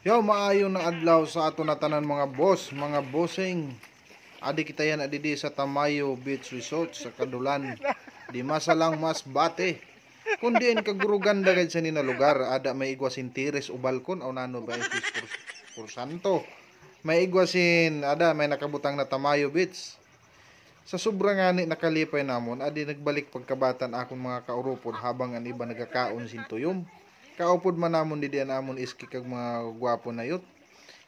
Yo, maayo na adlaw sa ato na tanan mga boss, mga bossing. Adi kita yan adidi sa Tamayo Beach Resort sa Kadulan. Di masalang mas bate. Kundi en kaguruganda gad sa nina lugar, ada may igwasin tires o balkon o nano ba por santo. May igwasin, ada may nakabutang na Tamayo Beach. Sa sobrang ani nakalipay namon, adi nagbalik pagkabatan akong mga kaurupod habang ang iba nagakaon sintuyom. Kaupod man namon di diyan amon iski kag mga gwapo na yut.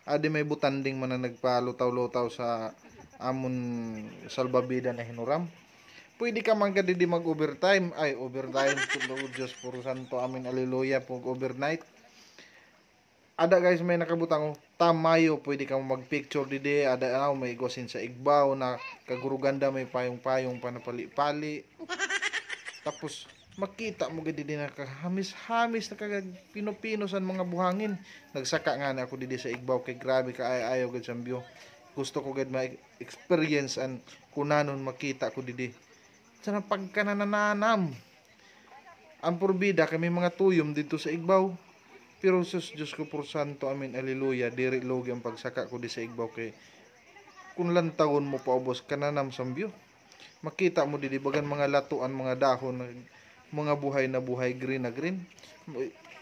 Adi may butanding man na nagpalutaw-lutaw sa amon salbabida na hinuram. Pwede ka man kadidi mag-overtime. Ay, overtime. Lord Diyos, puro santo. Amin, aleluya. Pag overnight. Ada guys, may nakabutang tamayo. Pwede ka mag-picture didi. Ada may igwasin sa igbaw na kaguruganda may payong-payong panapali-pali. Tapos, makita mo gadi din na hamis-hamis na kagag pinopinosan mga buhangin. Nagsaka nga na ako didi sa igbaw kay grabe ka ayaw gad sambyo. Gusto ko gad ma-experience and kunanon makita ko didi. Sa pagkanananam. Ang purbida kami mga tuyom dito sa igbaw. Pero sus Diyos ko por santo amin aleluya. Diri logi ang pagsaka ko di sa igbaw kay kung lantawon mo paubos kananam sambyo. Makita mo didi bagan mga latuan mga dahon mga buhay na buhay green na green.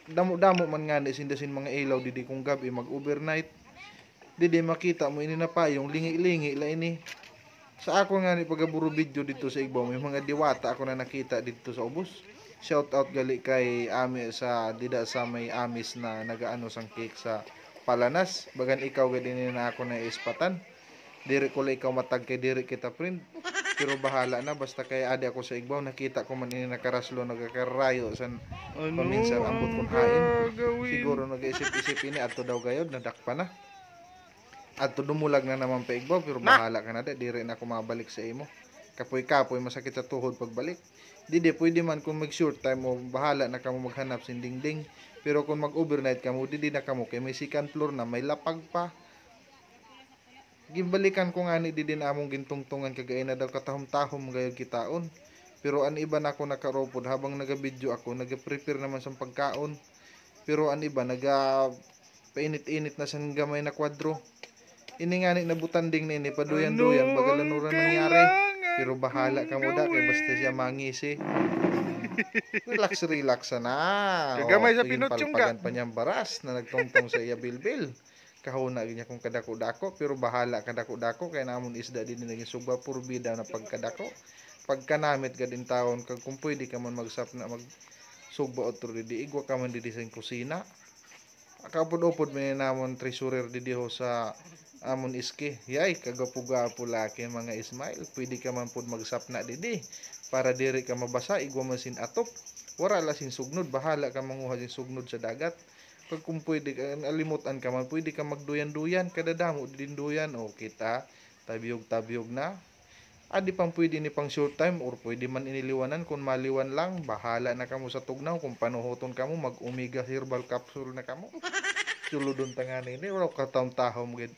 Damo-damo man nga sindasin mga ilaw didi kung gabi mag-overnight. Didi makita mo ini na pa yung lingi-lingi la ini. Sa ako nga ni pagaburo video dito sa igbaw may mga diwata ako na nakita dito sa ubos. Shout out gali kay Ami sa dida sa may amis na nagaano sang cake sa Palanas. Bagan ikaw gadi na ako na ispatan. Diri ko ikaw matag kay diri kita friend. Pero bahala na basta kay adi ako sa igbaw nakita ko man ini nakaraslo nagakarayo sa paminsan ambot kong hain. Siguro nag-isip-isip ini adto daw gayod nadakpa na. Adto dumulag na naman pa igbaw pero bahala ka na diri na ako mabalik sa imo. Kapoy-kapoy masakit sa tuhod pagbalik. Didi pwede man kung mag short time mo bahala na kamo maghanap sin dingding. Pero kung mag-overnight kamo didi na kamo kay may second floor na may lapag pa. Gimbalikan ko nga ni didi na among gintungtungan kagay na daw katahom-tahom gayud kitaon. Pero an iba na ako nakaropod habang naga-video ako, naga-prepare naman sa pagkaon. Pero an iba naga painit-init na sa gamay na kwadro. Ini nga ni nabutanding nini paduyan-duyan bagalanuran nangyari. Pero bahala ka mo da kay basta siya mangisi. Relax na. Kagamay sa pinutsyong ka. Palpagan pa niyang baras na nagtungtong sa iya bilbil. Kahuna niya kung kadako-dako pero bahala kadako-dako kay namon isda din naging suba purbida na pagkadako. Pagkanamit ka din taon kag kung pwede ka man magsap na mag sugba otro di igwa ka man di sa kusina. Kapod-upod may namon treasurer di ho sa amon iski. Yay kagapuga-po laki mga Ismail. Pwede ka man pud magsapna didi para diri ka mabasa igwa man sin atop. Wara la sin sugnod bahala ka manguha sin sugnod sa dagat. Pag kung pwede ka alimutan ka man pwede ka magduyan-duyan kada damo din duyan o kita tabiyog-tabiyog na. Adi pang pwede ni pang short time or pwede man iniliwanan kung maliwan lang bahala na kamo sa tugnaw kung panuhoton kamo mag omega herbal capsule na kamo. Suludon tangan ini wala ka taom-tahom gid.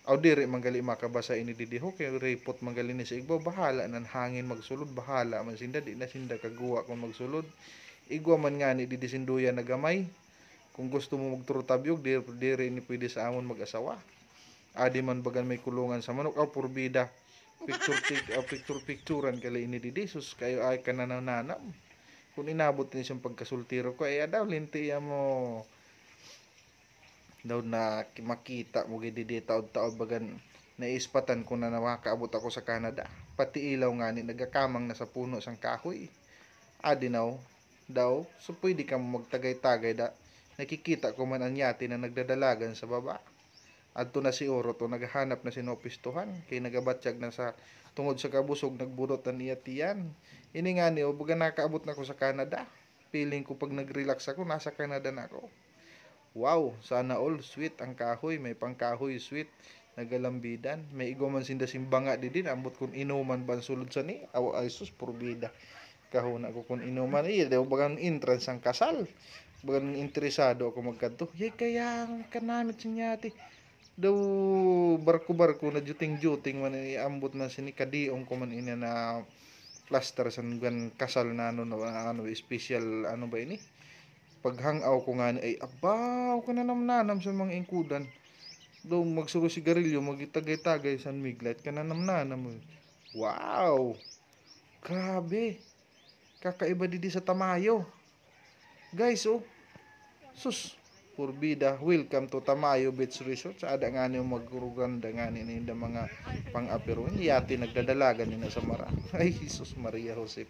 Aw diri manggali makabasa ini didiho kay report manggali ni sa igbaw bahala nan hangin magsulod bahala man sinda di na sinda kaguwa kung magsulod. Igwa man nga ni didisinduyan na gamay. Kung gusto mo magturo tabyog diri ni pwede sa amon mag-asawa. Adi man bagan may kulungan sa manok aw purbida. Picturean kala ini didi sus kayo ay kanananam. Kung inabot ni siyang pagkasultiro ko ay daw linti mo daw na makita mo gid di taod-taod bagan naispatan ko na nawakaabot ako sa Canada. Pati ilaw nga ni nagakamang na sa puno sang kahoy. Adinaw daw so pwede ka magtagay-tagay da. Nakikita ko man ang yate na nagdadalagan sa baba. Adto na si Oro to naghahanap na sinopistuhan kay nagabatsyag na sa tungod sa kabusog nagburot ang iyatiyan. Ini nga ni baga nakaabot na ko sa Canada. Feeling ko pag nag-relax ako nasa Canada na ako. Wow, sana all sweet ang kahoy, may pangkahoy sweet, nagalambidan, may iguman sinda simbanga di din, ambot kung inuman ban sulod sa ni, ay sus, purbida. Kahuna ko kung inuman, daw bagang entrance ang kasal, bagang interesado ako magkanto, yay kaya kanamit sinyati, daw barko-barko na juting-juting man, ambot na sinikadiong ko man ina na plaster sa kasal na ano, special ano ba ini? paghangaw ko nga ay abaw ka na namnanam sa mga ingkudan. Do magsuro sigarilyo, magitagay-tagay sa miglit ka na namnanam. Wow! Grabe! Kakaiba didi sa Tamayo. Guys, oh. Sus, purbida, welcome to Tamayo Beach Resort. Sa ada nga niyo maguruganda nga ni da mga pang-apero. Yati nagdadalagan ni na sa mara. Ay, Jesus Maria Jose.